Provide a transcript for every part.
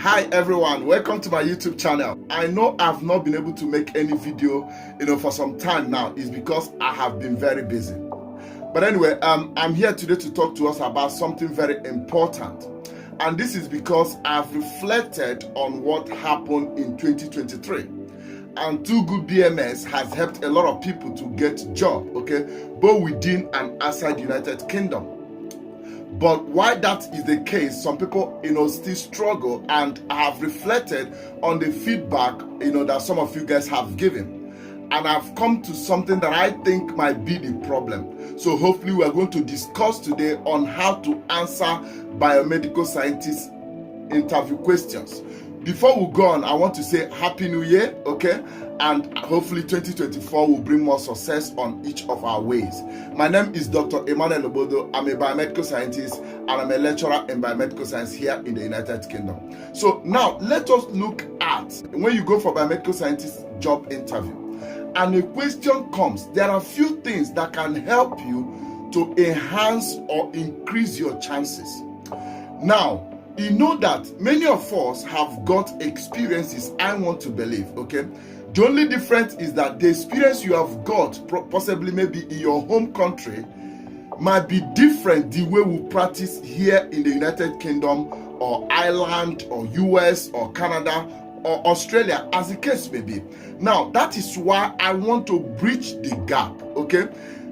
Hi everyone, welcome to my YouTube channel. I know I've not been able to make any video for some time now. It's because I have been very busy. But anyway, I'm here today to talk to us about something very important. And this is because I've reflected on what happened in 2023. And Too Good BMS has helped a lot of people to get job, okay, both within and outside the United Kingdom. But why that is the case, some people, still struggle, and I have reflected on the feedback, that some of you guys have given. And I've come to something that I think might be the problem. So hopefully we are going to discuss today on how to answer biomedical scientist interview questions. Before we go on, I want to say Happy New Year, okay? And hopefully 2024 will bring more success on each of our ways. My name is Dr. Emmanuel Ogbodo. I'm a biomedical scientist and I'm a lecturer in biomedical science here in the United Kingdom. So now let us look at when you go for biomedical scientist job interview and a question comes, there are a few things that can help you to enhance or increase your chances. Now, you know that many of us have got experiences, I want to believe, okay? The only difference is that the experience you have got, possibly maybe in your home country, might be different the way we practice here in the United Kingdom or Ireland or US or Canada or Australia, as the case may be. Now, that is why I want to bridge the gap, okay?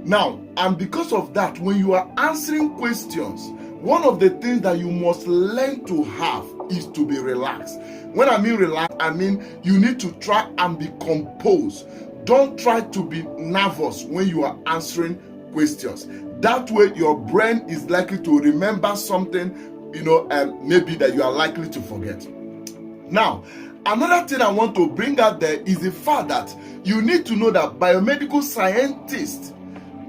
Now, and because of that, when you are answering questions, one of the things that you must learn to have is to be relaxed. When I mean relaxed, I mean you need to try and be composed. Don't try to be nervous when you are answering questions. That way your brain is likely to remember something, maybe that you are likely to forget. Now, another thing I want to bring out there is the fact that you need to know that biomedical scientist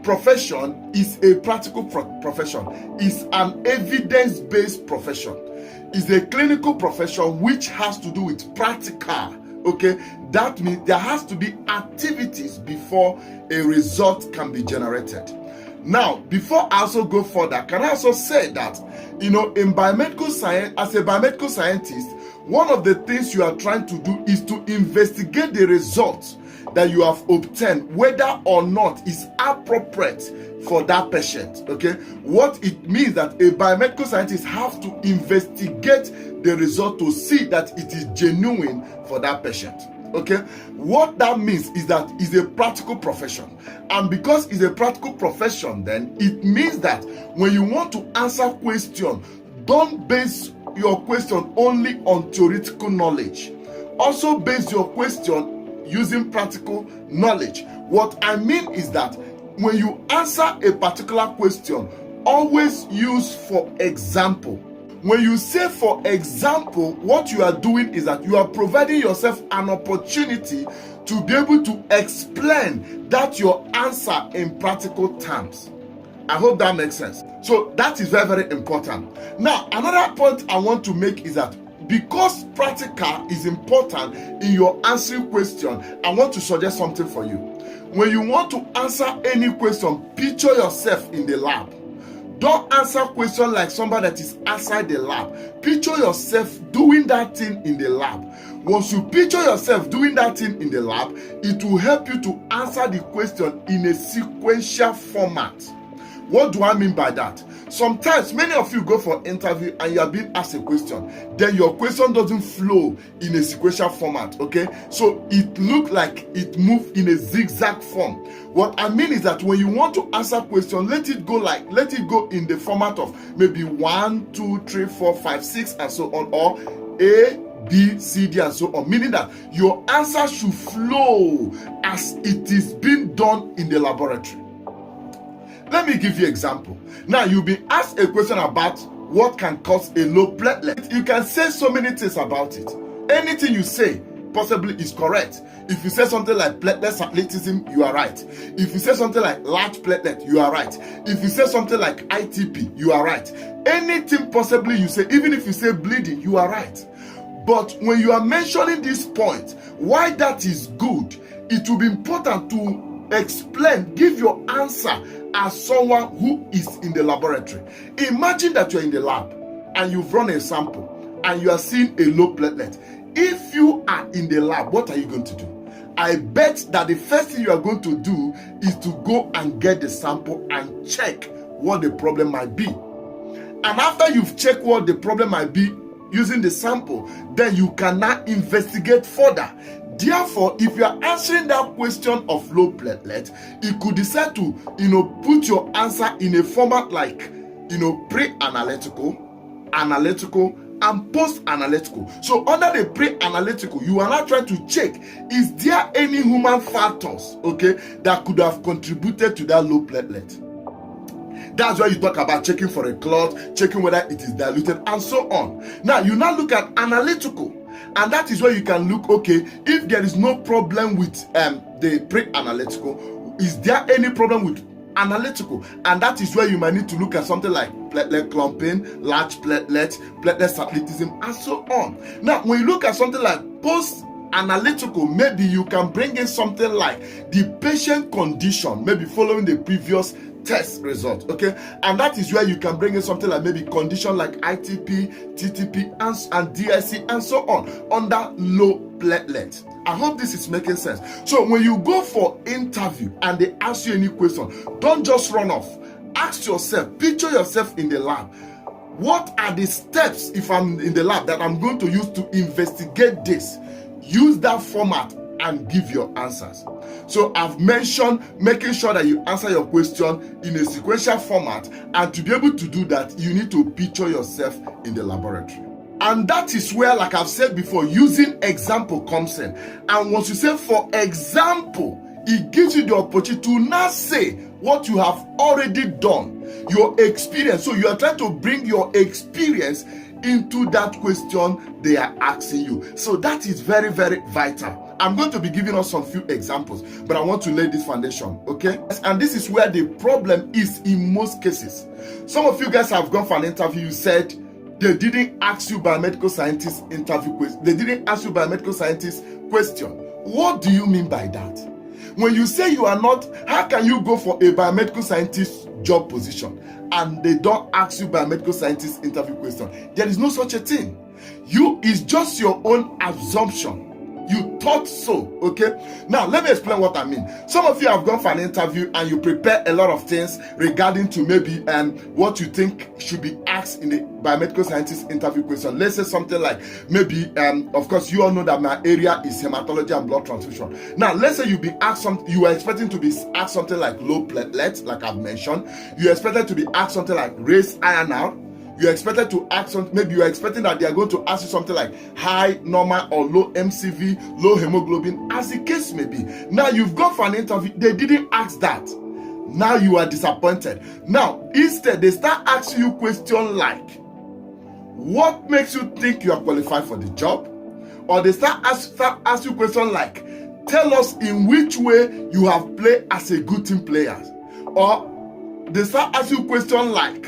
profession is a practical profession. It's an evidence-based profession. It's a clinical profession which has to do with practical, okay? That means there has to be activities before a result can be generated. Now, before I also go further, can I also say that, in biomedical science, as a biomedical scientist, one of the things you are trying to do is to investigate the results that you have obtained, whether or not is appropriate for that patient, okay? What it means that a biomedical scientist has to investigate the result to see that it is genuine for that patient, okay? What that means is that it's a practical profession. And because it's a practical profession, then it means that when you want to answer questions, don't base your question only on theoretical knowledge. Also base your question using practical knowledge. What I mean is that when you answer a particular question, always use for example. When you say for example, what you are doing is that you are providing yourself an opportunity to be able to explain that your answer in practical terms. I hope that makes sense. So that is very, very important. Now, another point I want to make is that because practical is important in your answering question, I want to suggest something for you. When you want to answer any question, picture yourself in the lab. Don't answer questions like somebody that is outside the lab. Picture yourself doing that thing in the lab. Once you picture yourself doing that thing in the lab, it will help you to answer the question in a sequential format. What do I mean by that? Sometimes many of you go for interview and you are being asked a question, then your question doesn't flow in a sequential format, okay? So it looks like it moves in a zigzag form. What I mean is that when you want to answer question, let it go in the format of maybe 1, 2, 3, 4, 5, 6 and so on, or A, B, C, D and so on, meaning that your answer should flow as it is being done in the laboratory. Let me give you an example. Now, you'll be asked a question about what can cause a low platelet. You can say so many things about it. Anything you say possibly is correct. If you say something like platelet athleticism, you are right. If you say something like large platelet, you are right. If you say something like ITP, you are right. Anything possibly you say, even if you say bleeding, you are right. But when you are mentioning this point, why that is good, it will be important to explain, give your answer as someone who is in the laboratory. Imagine that you're in the lab and you've run a sample and you are seeing a low platelet, if you are in the lab, what are you going to do? I bet that the first thing you are going to do is to go and get the sample and check what the problem might be. And after you've checked what the problem might be using the sample, then you can now investigate further. Therefore, if you are answering that question of low platelet, you could decide to, put your answer in a format like, pre-analytical, analytical, and post-analytical. So under the pre-analytical, you are now trying to check, is there any human factors, that could have contributed to that low platelet? That's why you talk about checking for a clot, checking whether it is diluted, and so on. Now, you now look at analytical, and that is where you can look, if there is no problem with the pre-analytical, is there any problem with analytical? And that is where you might need to look at something like platelet clumping, large platelet cyclitism, and so on. Now, when you look at something like post-analytical, maybe you can bring in something like the patient condition, maybe following the previous test result, and that is where you can bring in something like maybe condition like ITP, TTP, and DIC, and so on, under low platelet. I hope this is making sense. So when you go for interview and they ask you any question, don't just run off. Ask yourself, picture yourself in the lab. What are the steps, if I'm in the lab, that I'm going to use to investigate this? Use that format and give your answers. So I've mentioned making sure that you answer your question in a sequential format, and to be able to do that, you need to picture yourself in the laboratory. And that is where, like I've said before, using example comes in. And once you say for example, it gives you the opportunity to now say what you have already done, your experience. So you are trying to bring your experience into that question they are asking you. So that is very, very vital. I'm going to be giving us some few examples, but I want to lay this foundation, And this is where the problem is in most cases. Some of you guys have gone for an interview, you said they didn't ask you biomedical scientist interview question. They didn't ask you biomedical scientist question. What do you mean by that? When you say you are not, how can you go for a biomedical scientist job position and they don't ask you biomedical scientist interview question? There is no such a thing. It's just your own assumption. You thought so, Now, let me explain what I mean. Some of you have gone for an interview and you prepare a lot of things regarding to maybe what you think should be asked in the biomedical scientist interview question. Let's say something like maybe, of course, you all know that my area is hematology and blood transfusion. Now, let's say you are expecting to be asked something like low platelets, like I've mentioned. You are expected to be asked something like raised INR. You're expected to ask something, maybe you're expecting that they are going to ask you something like high, normal, or low MCV, low hemoglobin, as the case may be. Now you've gone for an interview, they didn't ask that. Now you are disappointed. Now, instead, they start asking you questions like, what makes you think you are qualified for the job? Or they start asking you questions like, tell us in which way you have played as a good team player. Or they start asking you questions like,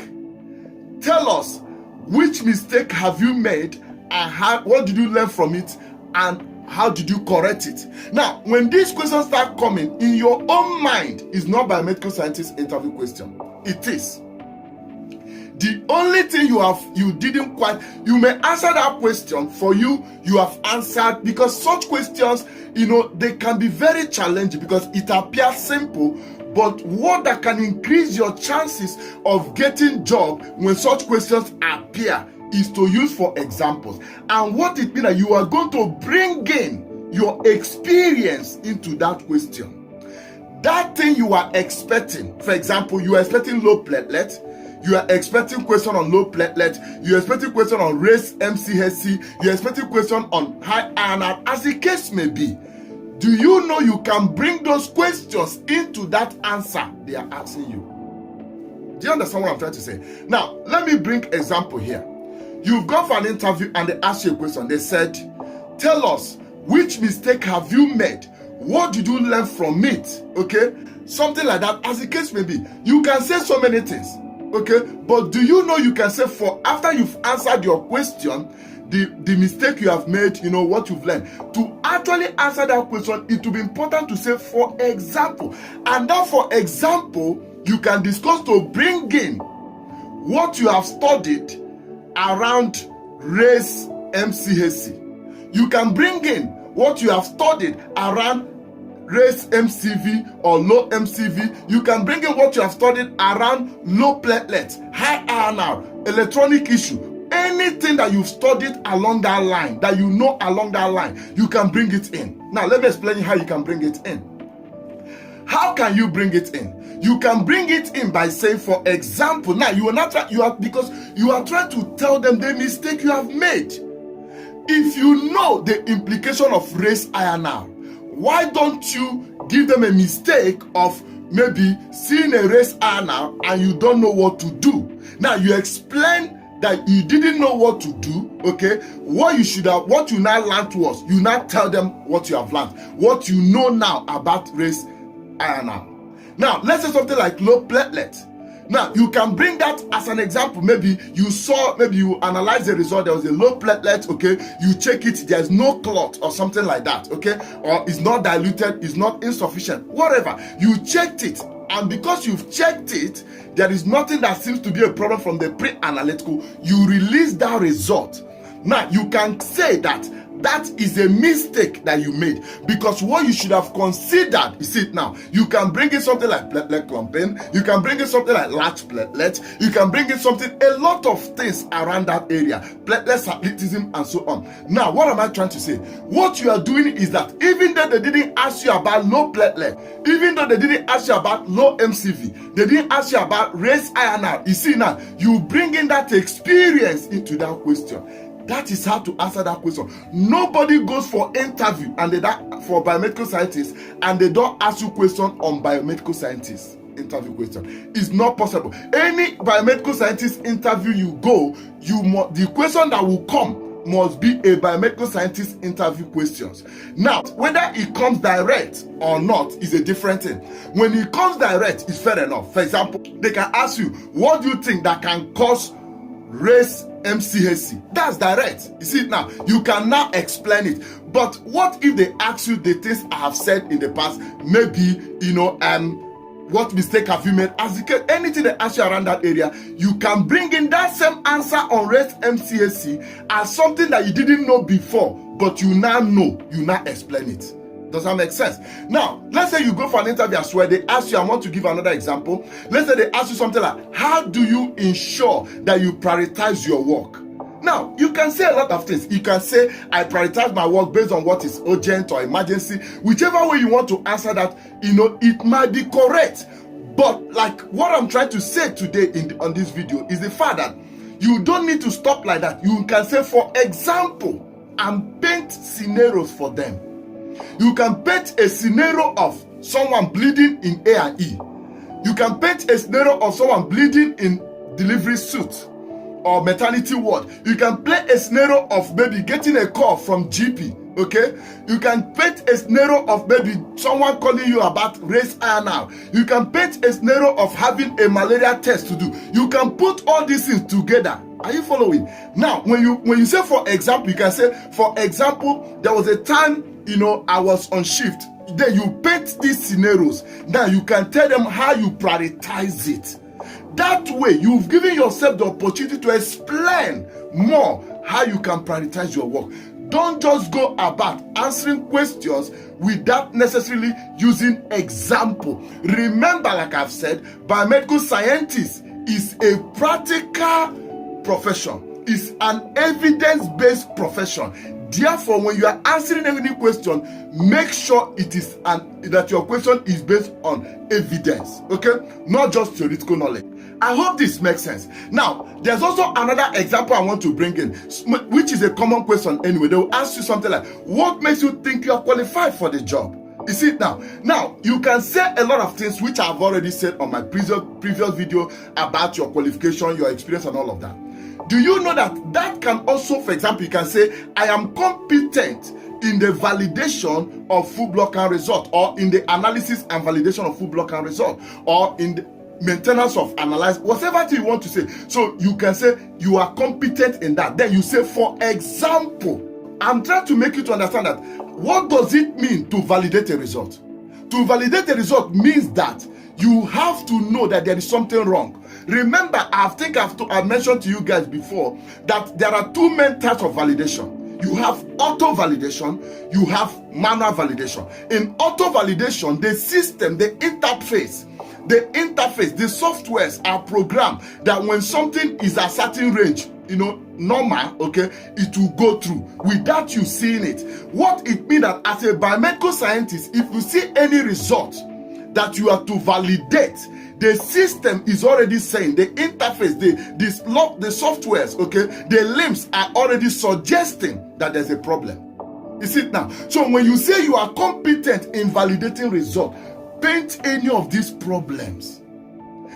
tell us which mistake have you made and what did you learn from it and how did you correct it? Now, when these questions start coming, in your own mind, it's not biomedical scientist interview question. It is. The only thing you may answer that question for you have answered, because such questions, they can be very challenging because it appears simple. But what that can increase your chances of getting job when such questions appear is to use for examples. And what it means that you are going to bring in your experience into that question. That thing you are expecting, for example, you are expecting low platelet, you are expecting question on low platelet, you are expecting question on raised MCHC, you are expecting question on high INR, as the case may be. Do you know you can bring those questions into that answer they are asking you? Do you understand what I'm trying to say? Now, let me bring example here. You've gone for an interview and they asked you a question. They said, tell us, which mistake have you made? What did you learn from it? Something like that, as the case may be. You can say so many things, but do you know you can say after you've answered your question, the mistake you have made, what you've learned. To actually answer that question, it will be important to say, for example. And that, for example, you can discuss to bring in what you have studied around race MCHC. You can bring in what you have studied around race MCV or low MCV. You can bring in what you have studied around low platelets, high INR, electronic issue. Anything that you've studied along that line, that you know along that line, you can bring it in. Now, let me explain you how you can bring it in. How can you bring it in? You can bring it in by saying, for example, now you are not because you are trying to tell them the mistake you have made. If you know the implication of race INR, why don't you give them a mistake of maybe seeing a race INR and you don't know what to do? Now you explain that you didn't know what to do, okay? What you now learned was, you now tell them what you have learned, what you know now about race INR. Now, let's say something like low platelet. Now, you can bring that as an example. Maybe you analyze the result, there was a low platelet, okay? You check it, there's no clot or something like that, okay? Or it's not diluted, it's not insufficient, whatever. You checked it, and because you've checked it, there is nothing that seems to be a problem from the pre-analytical. You release that result. Now, you can say that is a mistake that you made, because what you should have considered, you see it now, you can bring in something like platelet clumping, you can bring in something like large platelet, you can bring in a lot of things around that area, platelet athleticism and so on. Now, what am I trying to say? What you are doing is that even though they didn't ask you about low platelet, even though they didn't ask you about low MCV, they didn't ask you about race INR, you see now, you bring in that experience into that question. That is how to answer that question. Nobody goes for interview and for biomedical scientists and they don't ask you question on biomedical scientists interview question. It's not possible. Any biomedical scientist interview you go, the question that will come must be a biomedical scientist interview questions. Now, whether it comes direct or not is a different thing. When it comes direct, it's fair enough. For example, they can ask you, what do you think that can cause race MCHC? That's direct. You see it now. You can now explain it. But what if they ask you the things I have said in the past? Maybe, what mistake have you made? As anything they ask you around that area, you can bring in that same answer on race MCHC as something that you didn't know before, but you now know. You now explain it. Does that make sense? Now, let's say you go for an interview as well. They ask you, I want to give another example. Let's say they ask you something like, how do you ensure that you prioritize your work? Now, you can say a lot of things. You can say, I prioritize my work based on what is urgent or emergency. Whichever way you want to answer that, it might be correct. But like what I'm trying to say today on this video is the fact that you don't need to stop like that. You can say, for example, and paint scenarios for them. You can paint a scenario of someone bleeding in A&E. You can paint a scenario of someone bleeding in delivery suit or maternity ward. You can play a scenario of maybe getting a call from GP, okay? You can paint a scenario of maybe someone calling you about race INR. You can paint a scenario of having a malaria test to do. You can put all these things together. Are you following? Now, when you say, for example, you can say, for example, there was a time, I was on shift. Then you paint these scenarios. Now you can tell them how you prioritize it. That way, you've given yourself the opportunity to explain more how you can prioritize your work. Don't just go about answering questions without necessarily using example. Remember, like I've said, biomedical scientist is a practical profession. It's an evidence-based profession. Therefore, when you are answering any question, make sure that your question is based on evidence, okay? Not just theoretical knowledge. I hope this makes sense. Now, there's also another example I want to bring in, which is a common question anyway. They will ask you something like, what makes you think you are qualified for the job? You see it now. Now, you can say a lot of things which I've already said on my previous video about your qualification, your experience, and all of that. Do you know that can also, for example, you can say, I am competent in the validation of full blood count result, or in the analysis and validation of full blood count result, or in the maintenance of analysis, whatever thing you want to say. So you can say you are competent in that. Then you say, for example. I'm trying to make you to understand that what does it mean to validate a result? To validate a result means that you have to know that there is something wrong. remember, I've mentioned to you guys before that there are two main types of validation. You have auto validation, you have manual validation. In auto validation, the system, the interface, the softwares are programmed that when something is a certain range, normal, okay, it will go through without you seeing it. What it means that as a biomedical scientist, if you see any result that you are to validate, the system is already saying, the interface, the softwares, okay, the limbs are already suggesting that there's a problem. You see it now? So when you say you are competent in validating results, paint any of these problems.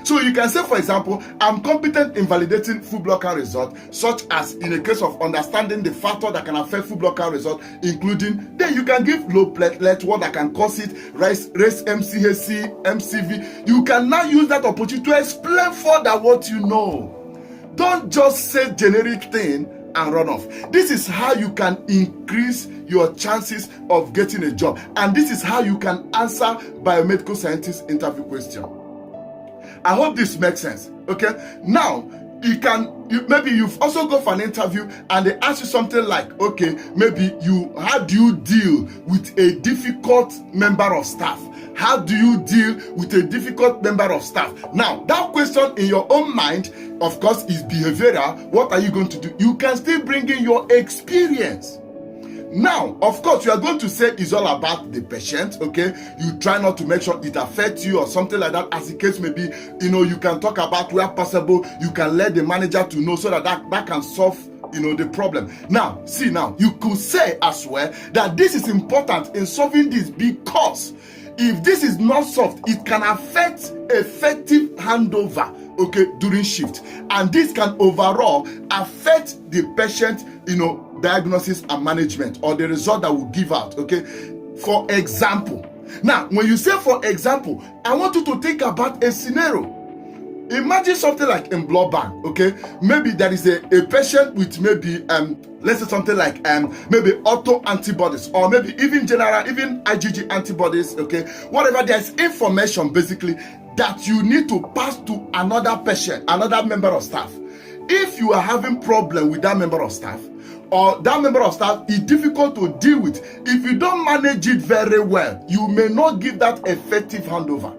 So you can say, for example, I'm competent in validating food blocker results, such as in the case of understanding the factor that can affect food blocker results, including, then you can give low platelet, what that can cause it, raise MCHC, MCV. You can now use that opportunity to explain further what you know. Don't just say generic thing and run off. This is how you can increase your chances of getting a job. And this is how you can answer biomedical scientist interview question. I hope this makes sense. Okay. Now, maybe you've also go for an interview and they ask you something like, okay, maybe how do you deal with a difficult member of staff? How do you deal with a difficult member of staff? Now, that question in your own mind, of course, is behavioral. What are you going to do? You can still bring in your experience. Now, of course, you are going to say it's all about the patient, okay? You try not to make sure it affects you or something like that, as the case may be. You can talk about where possible. You can let the manager to know so that can solve, the problem. Now, you could say as well that this is important in solving this because if this is not solved, it can affect effective handover, okay, during shift. And this can overall affect the patient, diagnosis and management, or the result that will give out, okay? For example, now, when you say for example, I want you to think about a scenario. Imagine something like in blood bank, okay? Maybe there is a patient with maybe, let's say something like maybe auto antibodies, or maybe even IgG antibodies, okay? Whatever, there's information basically that you need to pass to another patient, another member of staff. If you are having problem with that member of staff, or that member of staff is difficult to deal with, if you don't manage it very well, you may not give that effective handover.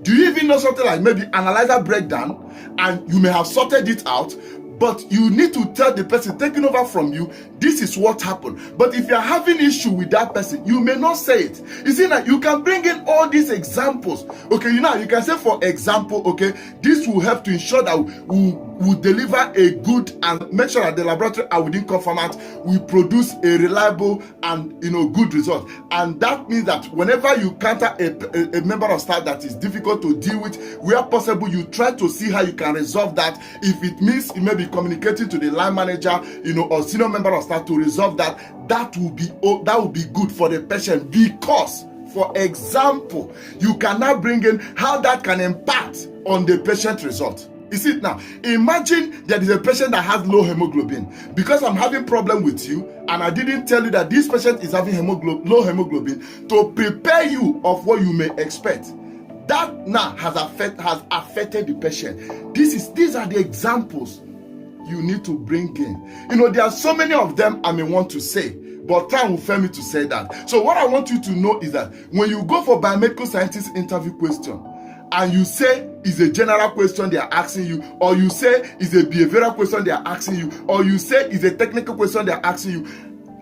Do you even know something like maybe analyzer breakdown, and you may have sorted it out, but you need to tell the person taking over from you, this is what happened. But if you're having issue with that person, you may not say it. You see that you can bring in all these examples. Okay, you can say, for example, okay, this will help to ensure that we deliver a good and make sure that the laboratory are within conformance, we produce a reliable and good result. And that means that whenever you encounter a member of staff that is difficult to deal with, where possible, you try to see how you can resolve that. If it means you may be communicating to the line manager, or senior member of staff to resolve that, that will be good for the patient, because, for example, you can now bring in how that can impact on the patient result. You see it now. Imagine there is a patient that has low hemoglobin. Because I'm having problem with you, and I didn't tell you that this patient is having low hemoglobin, to prepare you of what you may expect. That now has affected the patient. These are the examples you need to bring in. There are so many of them I may want to say, but time will fail me to say that. So what I want you to know is that when you go for biomedical scientist interview question, and you say it's a general question they are asking you, or you say it's a behavioral question they are asking you, or you say it's a technical question they are asking you,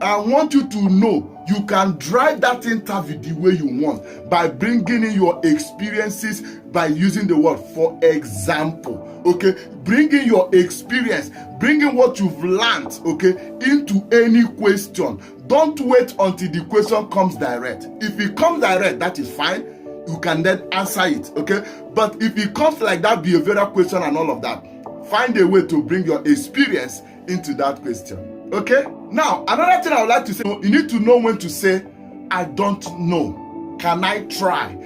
I want you to know you can drive that interview the way you want by bringing in your experiences, by using the word for example. Okay, bringing your experience, bringing what you've learned, okay, into any question. Don't wait until the question comes direct. If it comes direct, that is fine. You can then answer it, okay? But if it comes like that behavioral question and all of that, find a way to bring your experience into that question, okay? Now, another thing I would like to say, you need to know when to say, I don't know. Can I try?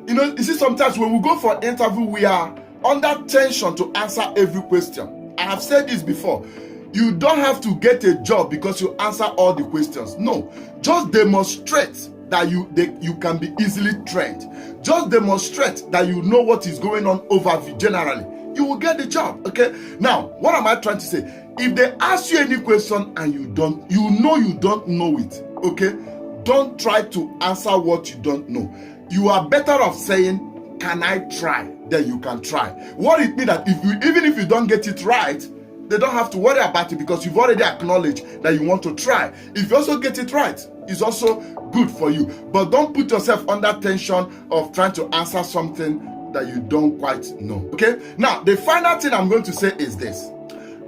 You see, sometimes when we go for interview, we are under tension to answer every question. I have said this before. You don't have to get a job because you answer all the questions. No, just demonstrate that you can be easily trained. Just demonstrate that you know what is going on overview generally. you will get the job. Okay, now what am I trying to say? If they ask you any question and you don't know it, okay, don't try to answer what you don't know. You are better off saying, can I try? Then you can try. What it means that even if you don't get it right, they don't have to worry about it because you've already acknowledged that you want to try. If you also get it right, it's also good for you. But don't put yourself under tension of trying to answer something that you don't quite know. Okay? Now, the final thing I'm going to say is this.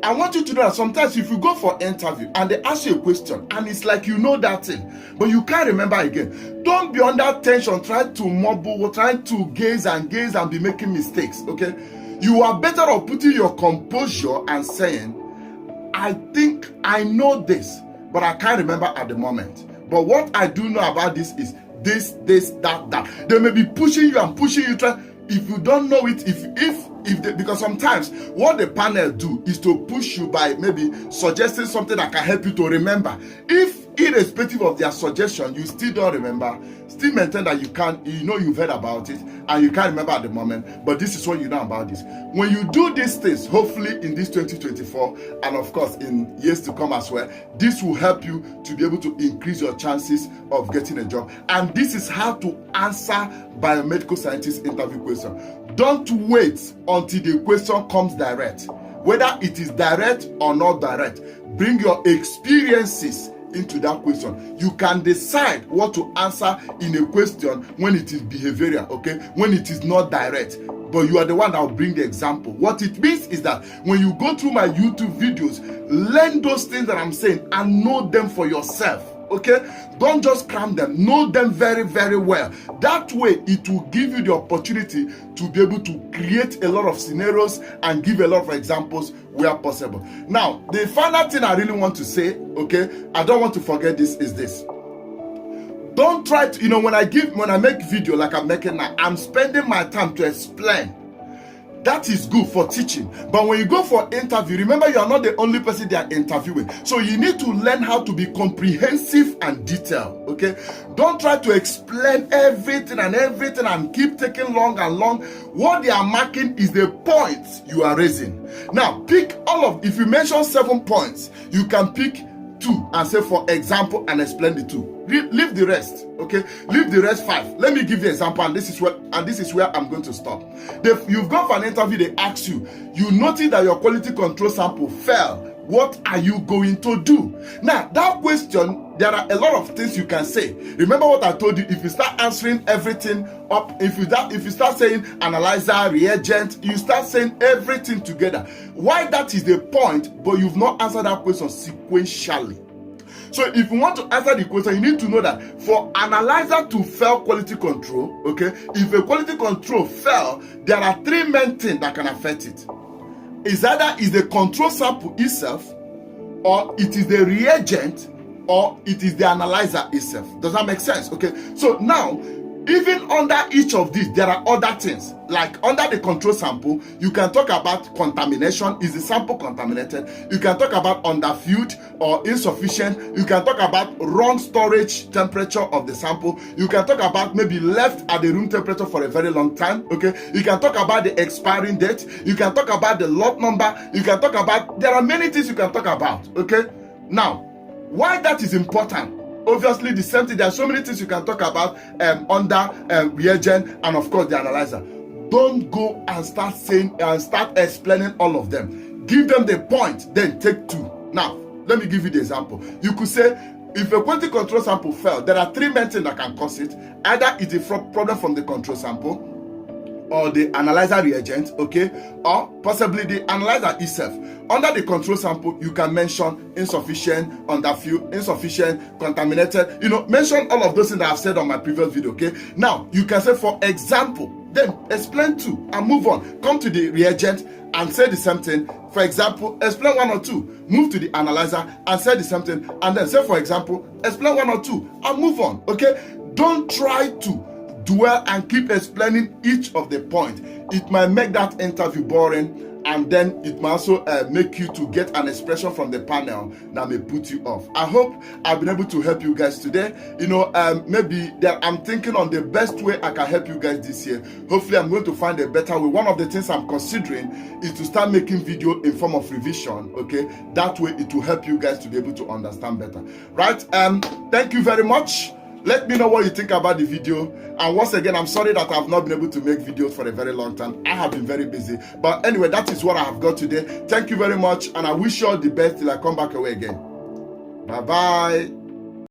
I want you to know that sometimes if you go for an interview and they ask you a question and it's like you know that thing, but you can't remember again, don't be under tension, trying to mumble, trying to gaze and be making mistakes, okay? You are better off putting your composure and saying, I think I know this, but I can't remember at the moment. But what I do know about this is this, that. They may be pushing you and pushing you, if you don't know it, because sometimes what the panel do is to push you by maybe suggesting something that can help you to remember. If irrespective of their suggestion, you still don't remember, still maintain that you've heard about it and you can't remember at the moment, but this is what you know about this. When you do these things, hopefully in this 2024 and of course in years to come as well, this will help you to be able to increase your chances of getting a job. And this is how to answer biomedical scientist interview question. Don't wait until the question comes direct. Whether it is direct or not direct, bring your experiences into that question. You can decide what to answer in a question when it is behavioral, okay? When it is not direct, but you are the one that will bring the example. What it means is that when you go through my YouTube videos, learn those things that I'm saying and know them for yourself. Okay, don't just cram them, know them very, very well. That way it will give you the opportunity to be able to create a lot of scenarios and give a lot of examples where possible. Now, the final thing I really want to say, okay, I don't want to forget this, is this. Don't try to, when I make video like I'm making now, I'm spending my time to explain. That is good for teaching. But when you go for interview, remember you are not the only person they are interviewing. So you need to learn how to be comprehensive and detailed. Okay? Don't try to explain everything and keep taking long and long. What they are marking is the points you are raising. Now, pick if you mention 7 points, you can pick 2 and say, for example, and explain the 2. Leave the rest, okay? Leave the rest 5. Let me give you an example, and this is where I'm going to stop. You've gone for an interview, they ask you notice that your quality control sample fell. What are you going to do? Now, that question, there are a lot of things you can say. Remember what I told you, if you start answering everything up, if you start saying analyzer, reagent, you start saying everything together. Why that is the point, but you've not answered that question sequentially. So if you want to answer the question, you need to know that for analyzer to fail quality control, okay, if a quality control fail, there are 3 main things that can affect it. It's either is the control sample itself, or it is the reagent, or it is the analyzer itself. Does that make sense? Okay. So now, even under each of these, there are other things. Like under the control sample, you can talk about contamination. Is the sample contaminated? You can talk about underfilled or insufficient. You can talk about wrong storage temperature of the sample. You can talk about maybe left at the room temperature for a very long time. Okay. You can talk about the expiring date. You can talk about the lot number. You can talk about, there are many things you can talk about. Okay. Now, why that is important? Obviously, the same thing. There are so many things you can talk about under reagent and of course the analyzer. Don't go and start explaining all of them. Give them the point, then take 2. Now, let me give you the example. You could say, if a quality control sample failed, there are 3 main things that can cause it. Either it's a problem from the control sample, or the analyzer reagent, okay, or possibly the analyzer itself. Under the control sample, you can mention insufficient, underfilled, insufficient, contaminated, mention all of those things that I've said on my previous video, okay? Now, you can say, for example, then explain 2 and move on. Come to the reagent and say the same thing. For example, explain 1 or 2. Move to the analyzer and say the same thing. And then say, for example, explain 1 or 2 and move on, okay? Don't try to dwell and keep explaining each of the points. It might make that interview boring and then it may also make you to get an expression from the panel that may put you off. I hope I've been able to help you guys today. Maybe that I'm thinking on the best way I can help you guys this year. Hopefully I'm going to find a better way. One of the things I'm considering is to start making video in form of revision. Okay, that way it will help you guys to be able to understand better, right? Thank you very much. Let me know what you think about the video. And once again, I'm sorry that I've not been able to make videos for a very long time. I have been very busy. But anyway, that is what I have got today. Thank you very much. And I wish you all the best till I come back away again. Bye-bye.